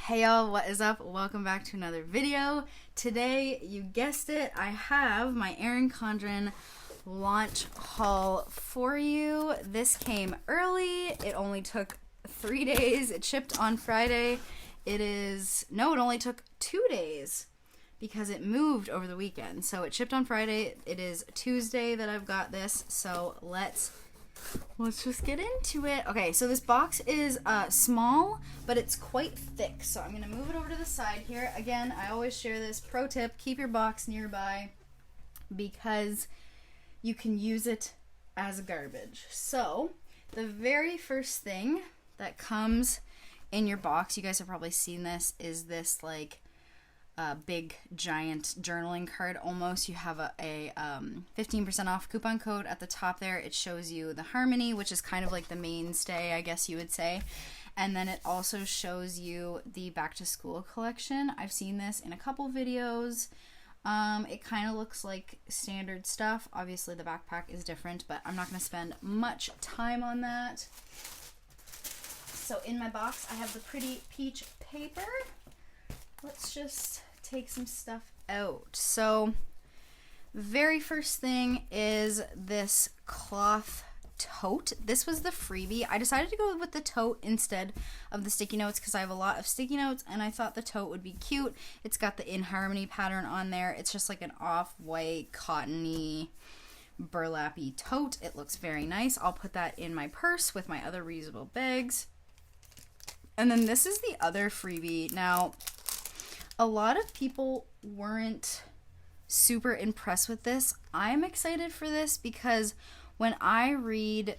Hey y'all, what is up? Welcome back to another video. Today, you guessed it, I have my ERIN CONDREN launch haul for you. This came early. It only took 3 days. It shipped on Friday. It only took 2 days because it moved over the weekend. So it shipped on Friday. It is Tuesday that I've got this. So let's just get into it. Okay, so this box is small, but it's quite thick. So I'm going to move it over to the side here. Again, I always share this pro tip. Keep your box nearby because you can use it as garbage. So the very first thing that comes in your box, you guys have probably seen this, is this like big giant journaling card almost. You have a 15% off coupon code at the top there. It shows you the Harmony, which is kind of like the mainstay, I guess you would say. And then it also shows you the back to school collection. I've seen this in a couple videos. It kind of looks like standard stuff. Obviously the backpack is different, but I'm not going to spend much time on that. So in my box I have the pretty peach paper. Let's just take some stuff out. So, very first thing is this cloth tote. This was the freebie. I decided to go with the tote instead of the sticky notes because I have a lot of sticky notes and I thought the tote would be cute. It's got the In Harmony pattern on there. It's just like an off-white, cottony, burlappy tote. It looks very nice. I'll put that in my purse with my other reusable bags. And then this is the other freebie. Now, a lot of people weren't super impressed with this. I'm excited for this because when I read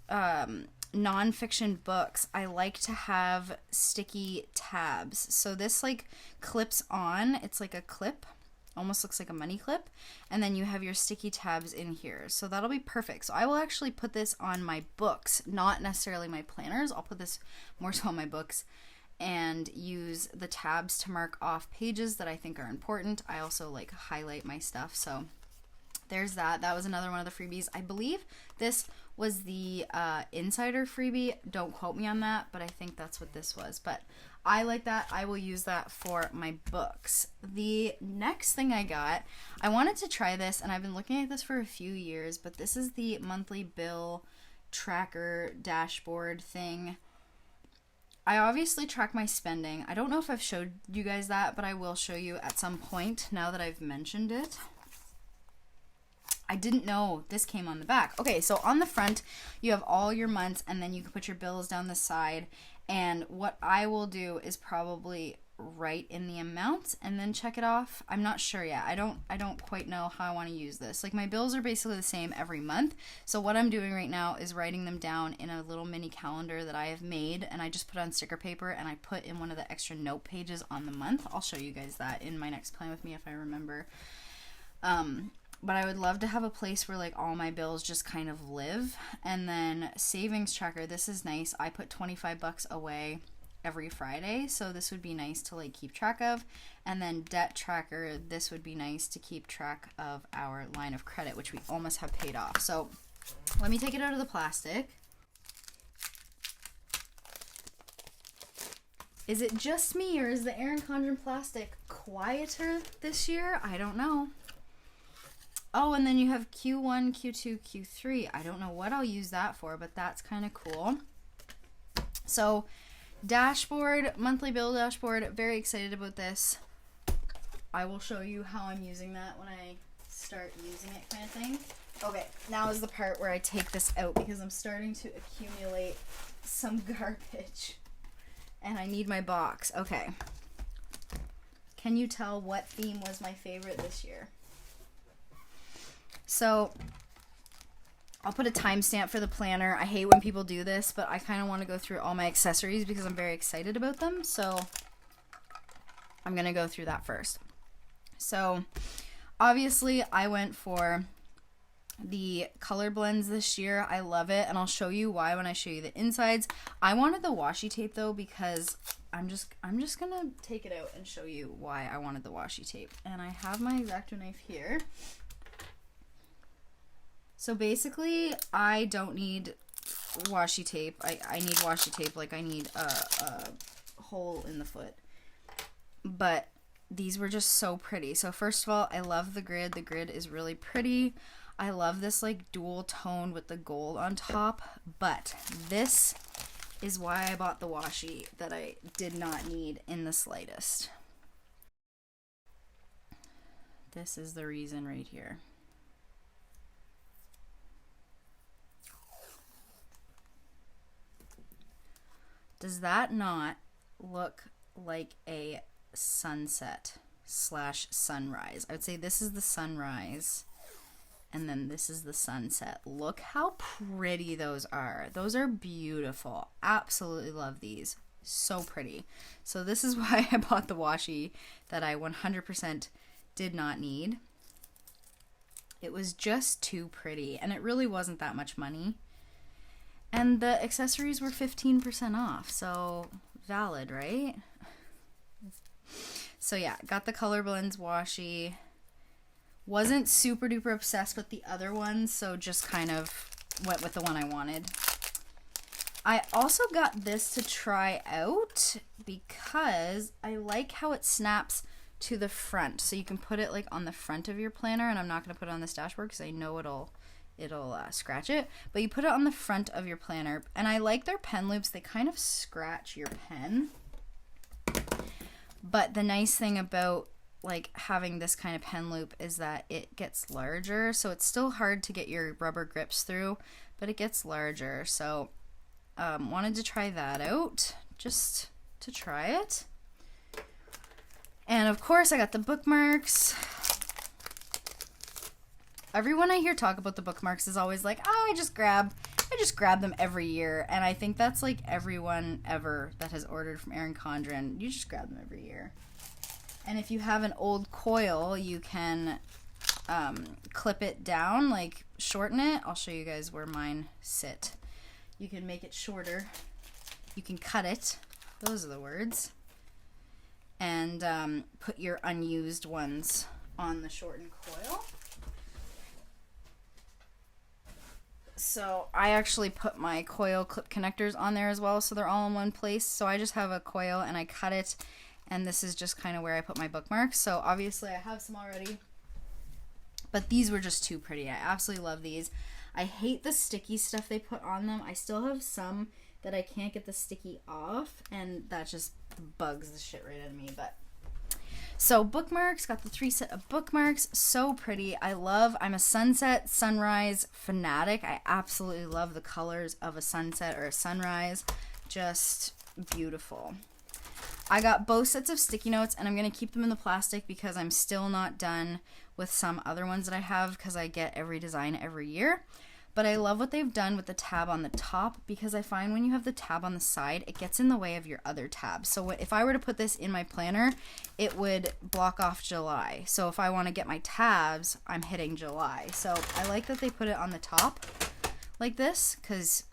nonfiction books, I like to have sticky tabs. So this like clips on. It's like a clip. Almost looks like a money clip. And then you have your sticky tabs in here. So that'll be perfect. So I will actually put this on my books, not necessarily my planners. I'll put this more so on my books and use the tabs to mark off pages that I think are important. I also like highlight my stuff, so there's that. That was another one of the freebies. I believe this was the insider freebie. Don't quote me on that, but I think that's what this was. But I like that. I will use that for my books. The next thing I got, I wanted to try this, and I've been looking at this for a few years, but this is the monthly bill tracker dashboard thing. I obviously track my spending. I don't know if I've showed you guys that, but I will show you at some point now that I've mentioned it. I didn't know this came on the back. Okay, so on the front, you have all your months, and then you can put your bills down the side. And what I will do is probably write in the amounts and then check it off. I'm not sure yet. I don't quite know how I want to use this. Like, my bills are basically the same every month. So what I'm doing right now is writing them down in a little mini calendar that I have made, and I just put on sticker paper and I put in one of the extra note pages on the month. I'll show you guys that in my next Plan With Me if I remember. But I would love to have a place where like all my bills just kind of live. And then savings tracker, this is nice. I put 25 bucks away every Friday, so this would be nice to like keep track of. And then debt tracker, this would be nice to keep track of our line of credit, which we almost have paid off. So let me take it out of the plastic. Is it just me, or is the ERIN CONDREN plastic quieter this year? I don't know. Oh, and then you have Q1, Q2, Q3. I don't know what I'll use that for, but that's kind of cool. So dashboard, monthly bill dashboard, very excited about this. I will show you how I'm using that when I start using it, kind of thing. Okay, now is the part where I take this out because I'm starting to accumulate some garbage and I need my box. Okay. Can you tell what theme was my favorite this year? So I'll put a timestamp for the planner. I hate when people do this, but I kind of want to go through all my accessories because I'm very excited about them. So I'm going to go through that first. So obviously I went for the Colorblends this year. I love it, and I'll show you why when I show you the insides. I wanted the washi tape though because I'm just going to take it out and show you why I wanted the washi tape. And I have my X-Acto knife here. So basically, I don't need washi tape. I need washi tape like I need a hole in the foot. but these were just so pretty. So first of all, I love the grid. The grid is really pretty. I love this like dual tone with the gold on top, but this is why I bought the washi that I did not need in the slightest. This is the reason right here. Does that not look like a sunset slash sunrise? I would say this is the sunrise and then this is the sunset. Look how pretty those are. Those are beautiful. Absolutely love these. So pretty. So this is why I bought the washi that I 100% did not need. It was just too pretty, and it really wasn't that much money. And the accessories were 15% off, so valid, right? So yeah, got the Colorblends washi. Wasn't super duper obsessed with the other ones, so just kind of went with the one I wanted. I also got this to try out because I like how it snaps to the front. So you can put it like on the front of your planner, and I'm not going to put it on this dashboard because I know it'll scratch it, but you put it on the front of your planner. And I like their pen loops. They kind of scratch your pen, but the nice thing about like having this kind of pen loop is that it gets larger, so it's still hard to get your rubber grips through, but it gets larger. So wanted to try that out just to try it. And of course I got the bookmarks. Everyone I hear talk about the bookmarks is always like, oh, I just grab them every year. And I think that's like everyone ever that has ordered from ERIN CONDREN. You just grab them every year. And if you have an old coil, you can clip it down, like shorten it. I'll show you guys where mine sit. You can make it shorter. You can cut it. Those are the words. And put your unused ones on the shortened coil. So I actually put my coil clip connectors on there as well, so they're all in one place. So I just have a coil and I cut it, and this is just kind of where I put my bookmarks. So obviously I have some already, but these were just too pretty. I absolutely love these. I hate the sticky stuff they put on them. I still have some that I can't get the sticky off, and that just bugs the shit right out of me. But so bookmarks, got the 3 set of bookmarks. So pretty. I'm a sunset, sunrise fanatic. I absolutely love the colors of a sunset or a sunrise. Just beautiful. I got both sets of sticky notes, and I'm going to keep them in the plastic because I'm still not done with some other ones that I have because I get every design every year. But I love what they've done with the tab on the top, because I find when you have the tab on the side, it gets in the way of your other tabs. So if I were to put this in my planner, it would block off July. So if I want to get my tabs, I'm hitting July. So I like that they put it on the top like this, because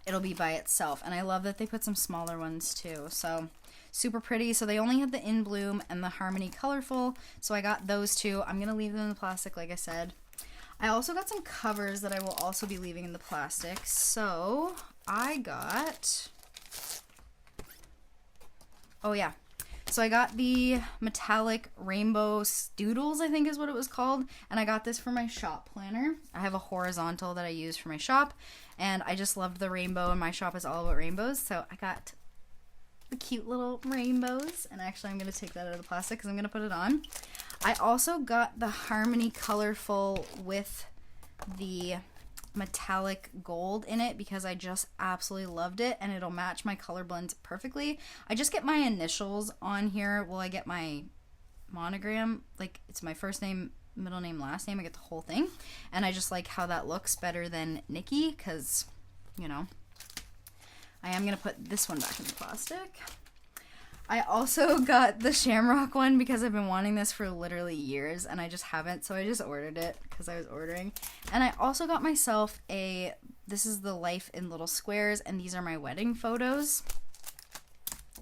it'll be by itself. And I love that they put some smaller ones too. So super pretty. So they only had the In Bloom and the Harmony Colorful. So I got those two. I'm going to leave them in the plastic, like I said. I also got some covers that I will also be leaving in the plastic. So I got, oh yeah. So I got the metallic rainbow doodles, I think is what it was called. And I got this for my shop planner. I have a horizontal that I use for my shop, and I just loved the rainbow, and my shop is all about rainbows. So I got the cute little rainbows, and actually I'm going to take that out of the plastic because I'm going to put it on. I also got the Harmony Colorful with the metallic gold in it because I just absolutely loved it, and it'll match my Colorblends perfectly. I just get my initials on here. Well, I get my monogram, like it's my first name, middle name, last name. I get the whole thing, and I just like how that looks better than Nikki because, you know, I am going to put this one back in the plastic. I also got the Shamrock one because I've been wanting this for literally years and I just haven't, so I just ordered it because I was ordering. And I also got myself this is the Life in Little Squares, and these are my wedding photos.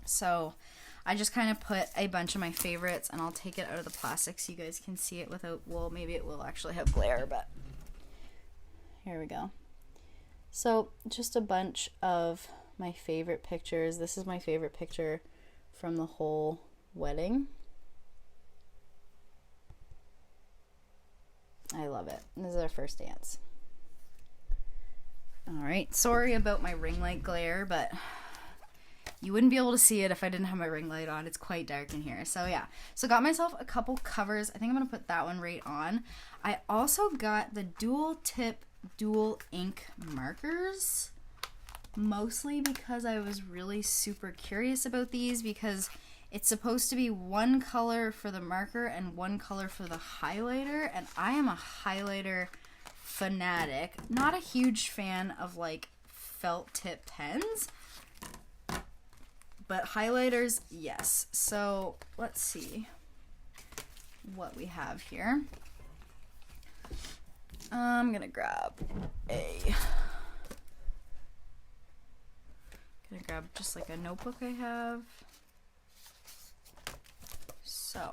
So I just kind of put a bunch of my favorites, and I'll take it out of the plastic so you guys can see it without, well, maybe it will actually have glare, but here we go. So just a bunch of my favorite pictures. This is my favorite picture from the whole wedding. I love it. This is our first dance. All right, sorry about my ring light glare, but you wouldn't be able to see it if I didn't have my ring light on. It's quite dark in here. So yeah, so got myself a couple covers. I think I'm gonna put that one right on. I also got the dual tip, dual ink markers, mostly because I was really super curious about these, because it's supposed to be one color for the marker and one color for the highlighter, and I am a highlighter fanatic. Not a huge fan of like felt tip pens, but highlighters, yes. So let's see what we have here. I'm gonna grab just like a notebook I have. So,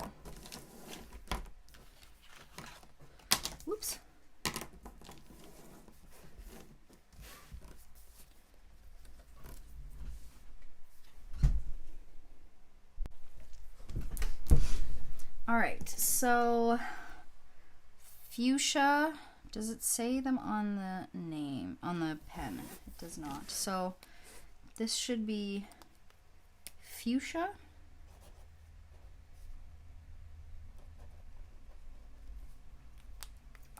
whoops. All right, so fuchsia, does it say them on the name, on the pen? It does not. So this should be fuchsia.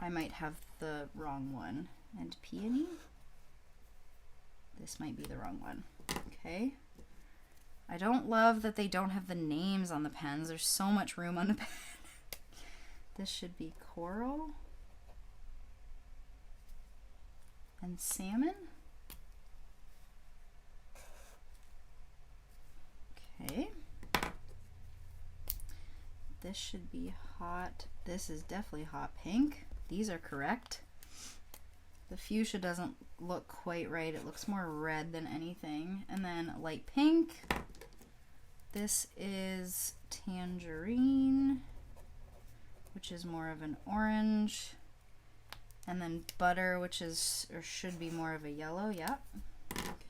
I might have the wrong one. And peony? This might be the wrong one. Okay. I don't love that they don't have the names on the pens. There's so much room on the pen. This should be coral. And salmon. Okay. This should be hot. This is definitely hot pink. These are correct. The fuchsia doesn't look quite right. It looks more red than anything. And then light pink. This is tangerine, which is more of an orange. And then butter, which is, or should be more of a yellow. Yeah.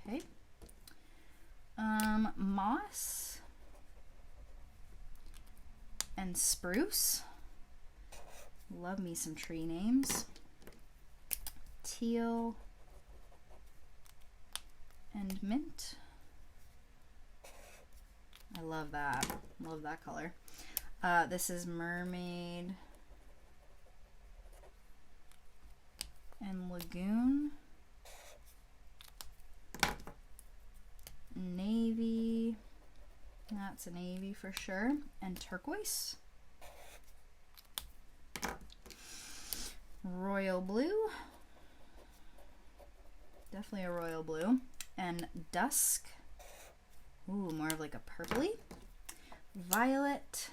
Okay. Moss and spruce. Love me some tree names. Teal and mint. I love that. Love that color. This is mermaid and lagoon. Navy. That's a navy for sure. And turquoise. Royal blue. Definitely a royal blue. And dusk. Ooh, more of like a purpley. Violet.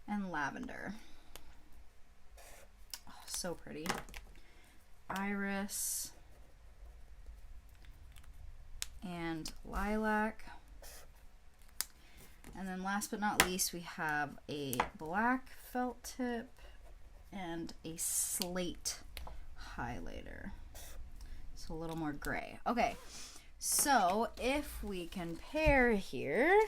And lavender. Oh, so pretty. Iris. And lilac. And then last but not least, we have a black felt tip and a slate highlighter. So a little more gray. Okay, so if we compare here,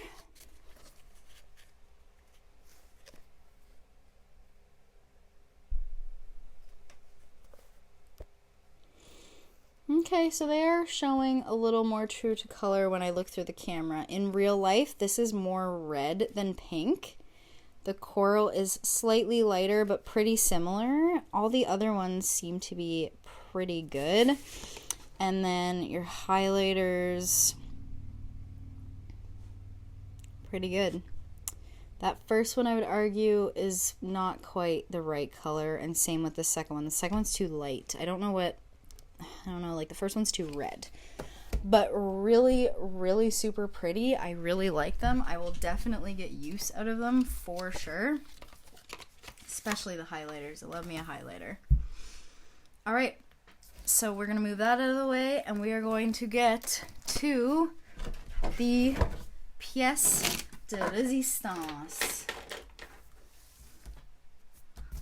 okay, so they are showing a little more true to color when I look through the camera. In real life, this is more red than pink. The coral is slightly lighter, but pretty similar. All the other ones seem to be pretty good. And then your highlighters, pretty good. That first one, I would argue, is not quite the right color, and same with the second one. The second one's too light. I don't know, like the first one's too red. But really, really super pretty. I really like them. I will definitely get use out of them for sure. Especially the highlighters. I love me a highlighter. All right. So we're going to move that out of the way, and we are going to get to the pièce de résistance.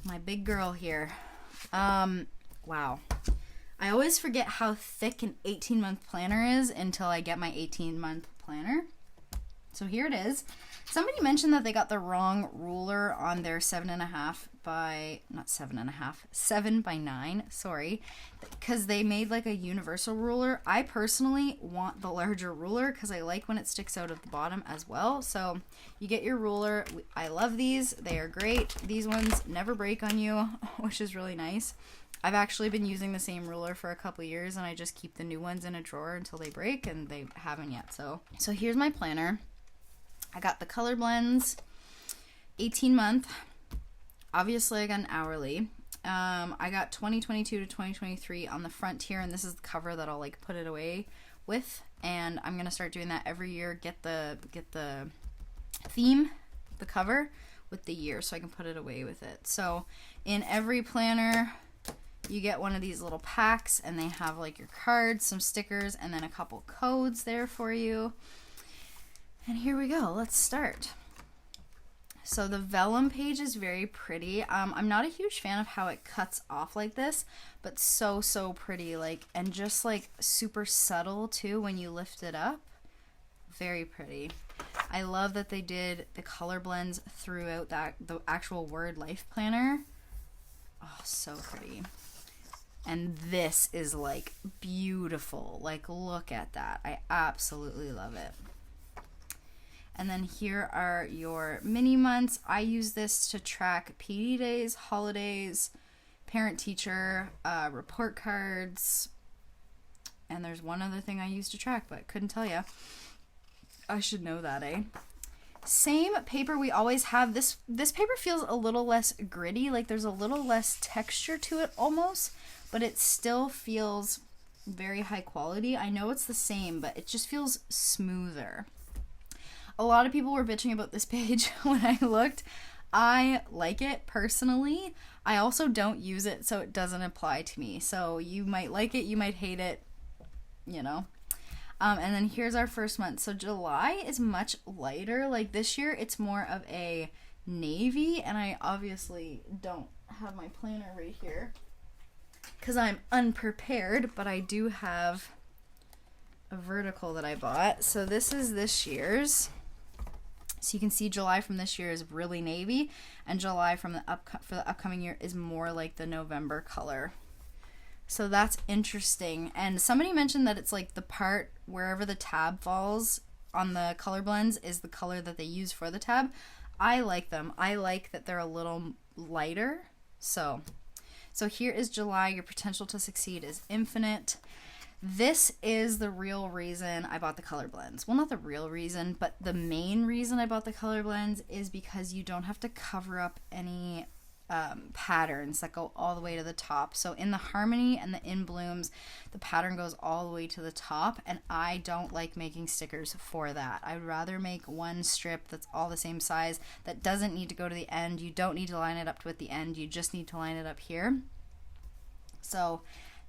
My big girl here. Wow. I always forget how thick an 18-month planner is until I get my 18-month planner. So here it is. Somebody mentioned that they got the wrong ruler on their 7.5 by, not 7.5, 7 by 9, sorry, because they made like a universal ruler. I personally want the larger ruler because I like when it sticks out of the bottom as well. So you get your ruler. I love these. They are great. These ones never break on you, which is really nice. I've actually been using the same ruler for a couple years, and I just keep the new ones in a drawer until they break, and they haven't yet. So here's my planner. I got the Colorblends 18-month. Obviously, I got an hourly. I got 2022 to 2023 on the front here, and this is the cover that I'll like put it away with. And I'm gonna start doing that every year. Get the theme, the cover with the year, so I can put it away with it. So in every planner, you get one of these little packs, and they have like your cards, some stickers, and then a couple codes there for you. And here we go. Let's start. So the vellum page is very pretty. I'm not a huge fan of how it cuts off like this, but so pretty, like, and just like super subtle too when you lift it up. Very pretty. I love that they did the color blends throughout the actual Word Life Planner. Oh, so pretty. And this is like beautiful. Like, look at that. I absolutely love it. And then here are your mini months. I use this to track PD days, holidays, parent-teacher, report cards. And there's one other thing I use to track, but couldn't tell you. I should know that, eh? Same paper we always have. This paper feels a little less gritty, like there's a little less texture to it almost, but it still feels very high quality. I know it's the same, but it just feels smoother. A lot of people were bitching about this page when I looked. I like it personally. I also don't use it, so it doesn't apply to me. So you might like it, you might hate it, you know. And then here's our first month. So July is much lighter. Like this year, it's more of a navy, and I obviously don't have my planner right here because I'm unprepared, but I do have a vertical that I bought. So this is this year's. So you can see July from this year is really navy, and July from for the upcoming year is more like the November color. So that's interesting. And somebody mentioned that it's like the part wherever the tab falls on the color blends is the color that they use for the tab. I like them. I like that they're a little lighter. So here is July. Your potential to succeed is infinite. This is the real reason I bought the color blends. Well, not the real reason, but the main reason I bought the color blends is because you don't have to cover up any patterns that go all the way to the top. So in the Harmony and the In Blooms, the pattern goes all the way to the top, and I don't like making stickers for that. I'd rather make one strip that's all the same size, that doesn't need to go to the end. You don't need to line it up with the end. You just need to line it up here. So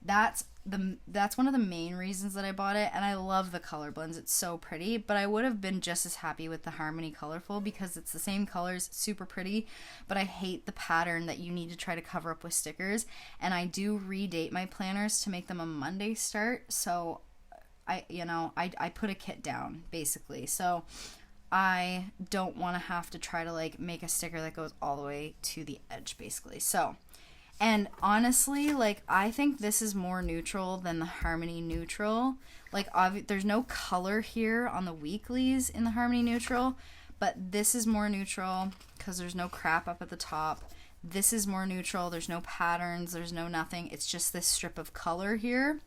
that's one of the main reasons that I bought it, and I love the color blends. It's so pretty, but I would have been just as happy with the Harmony Colorful because it's the same colors, super pretty, but I hate the pattern that you need to try to cover up with stickers, and I do redate my planners to make them a Monday start, so I put a kit down basically, so I don't want to have to try to like make a sticker that goes all the way to the edge basically. So, and honestly, like, I think this is more neutral than the Harmony Neutral. Like, there's no color here on the weeklies in the Harmony Neutral, but this is more neutral because there's no crap up at the top. This is more neutral. There's no patterns. There's no nothing. It's just this strip of color here.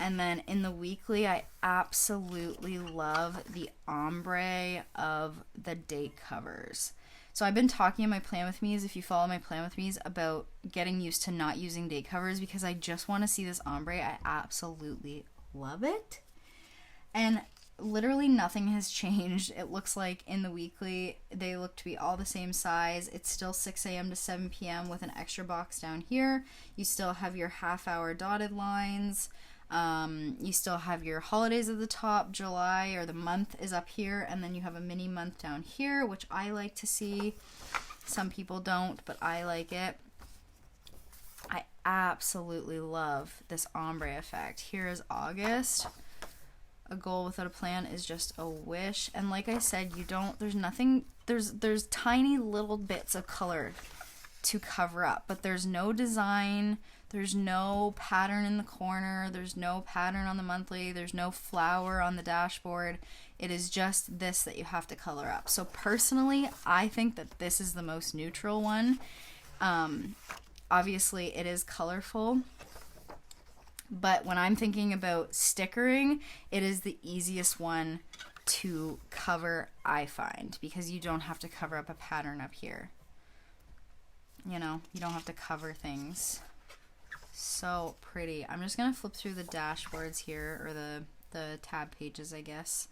And then in the weekly, I absolutely love the ombre of the date covers. So I've been talking in my Plan With Me's, if you follow my Plan With Me's, about getting used to not using date covers because I just want to see this ombre. I absolutely love it. And literally nothing has changed. It looks like in the weekly, they look to be all the same size. It's still 6 a.m. to 7 p.m. with an extra box down here. You still have your half-hour dotted lines. You still have your holidays at the top. July, or the month, is up here, and then you have a mini month down here, which I like to see. Some people don't, but I like it. I absolutely love this ombre effect. Here is August. a goal without a plan is just a wish. And like I said, there's tiny little bits of color to cover up, but there's no design, there's no pattern in the corner, there's no pattern on the monthly, there's no flower on the dashboard. It is just this that you have to color up. So personally, I think that this is the most neutral one. Obviously it is colorful, but when I'm thinking about stickering, it is the easiest one to cover, I find, because you don't have to cover up a pattern up here. You know, you don't have to cover things. So pretty. I'm just gonna flip through the dashboards here, or the tab pages, I guess.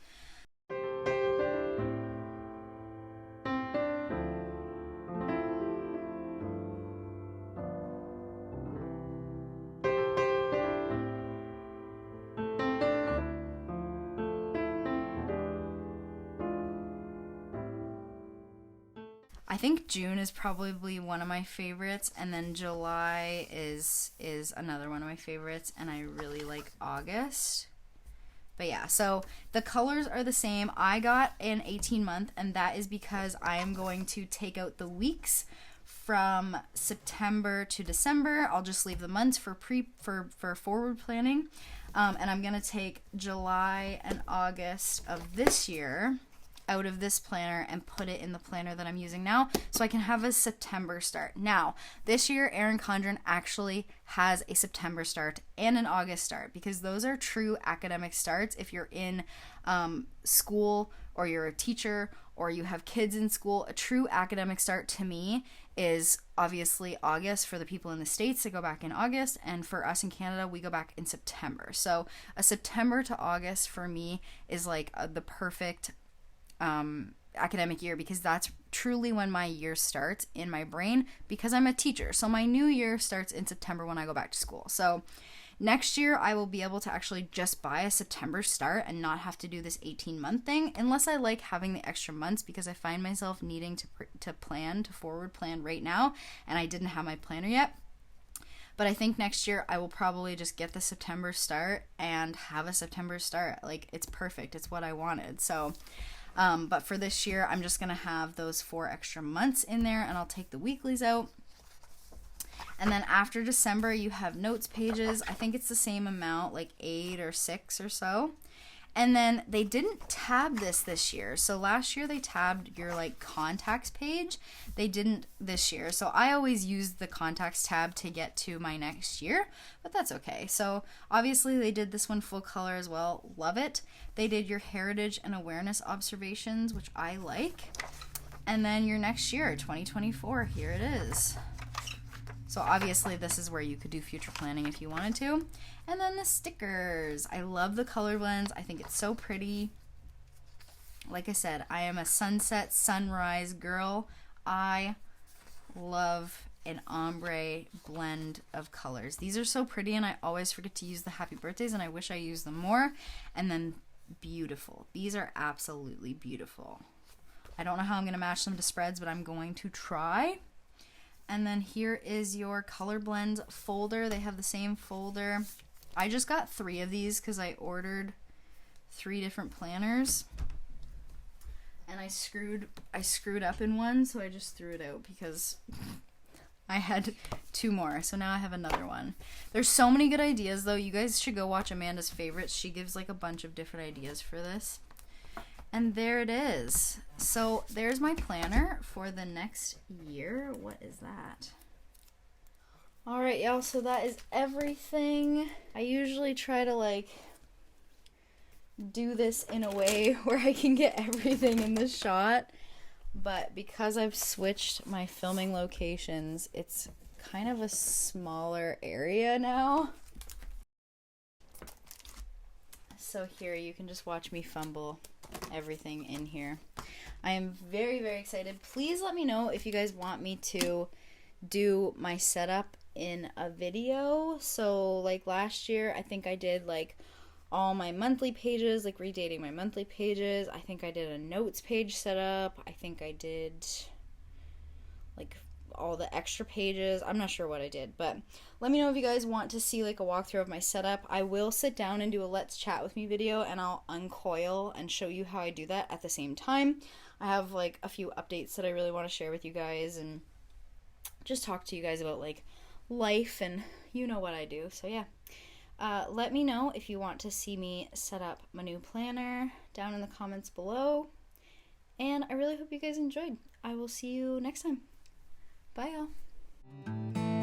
I think June is probably one of my favorites, and then July is another one of my favorites, and I really like August. But yeah, so the colors are the same. I got an 18-month, and that is because I am going to take out the weeks from September to December. I'll just leave the months for forward planning, and I'm gonna take July and August of this year out of this planner and put it in the planner that I'm using now, so I can have a September start. Now, this year, ERIN CONDREN actually has a September start and an August start, because those are true academic starts. If you're in school, or you're a teacher, or you have kids in school, a true academic start to me is obviously August for the people in the States that go back in August, and for us in Canada, we go back in September. So a September to August for me is like the perfect academic year, because that's truly when my year starts in my brain, because I'm a teacher. So my new year starts in September when I go back to school. So next year I will be able to actually just buy a September start and not have to do this 18-month thing, unless I like having the extra months, because I find myself needing to forward plan right now, and I didn't have my planner yet. But I think next year I will probably just get the September start and have a September start. Like, it's perfect. It's what I wanted. So but for this year, I'm just going to have those 4 extra months in there, and I'll take the weeklies out. And then after December, you have notes pages. I think it's the same amount, like 8 or 6 or so. And then they didn't tab this year. So last year they tabbed your like contacts page. They didn't this year. So I always use the contacts tab to get to my next year, but that's okay. So obviously they did this one full color as well. Love it. They did your heritage and awareness observations, which I like. And then your next year, 2024, here it is. So obviously this is where you could do future planning if you wanted to. And then the stickers. I love the Colorblends. I think it's so pretty. Like I said, I am a sunset, sunrise girl. I love an ombre blend of colors. These are so pretty, and I always forget to use the happy birthdays, and I wish I used them more. And then beautiful. These are absolutely beautiful. I don't know how I'm going to match them to spreads, but I'm going to try. And then here is your Colorblends folder. They have the same folder. I just got 3 of these because I ordered 3 different planners, and I screwed up in one, so I just threw it out because I had 2 more. So now I have another one. There's so many good ideas though. You guys should go watch Amanda's favorites. She gives like a bunch of different ideas for this. And there it is. So there's my planner for the next year. What is that? All right, y'all, so that is everything. I usually try to like do this in a way where I can get everything in the shot, but because I've switched my filming locations, it's kind of a smaller area now. So here you can just watch me fumble everything in here. I am very, very excited. Please let me know if you guys want me to do my setup in a video. So like last year, I think I did like all my monthly pages, like redating my monthly pages. I think I did a notes page setup. I think I did like all the extra pages. I'm not sure what I did, but let me know if you guys want to see like a walkthrough of my setup. I will sit down and do a let's chat with me video, and I'll uncoil and show you how I do that at the same time. I have like a few updates that I really want to share with you guys and just talk to you guys about like life, and you know what I do. So yeah, let me know if you want to see me set up my new planner down in the comments below, and I really hope you guys enjoyed. I will see you next time. Bye, y'all.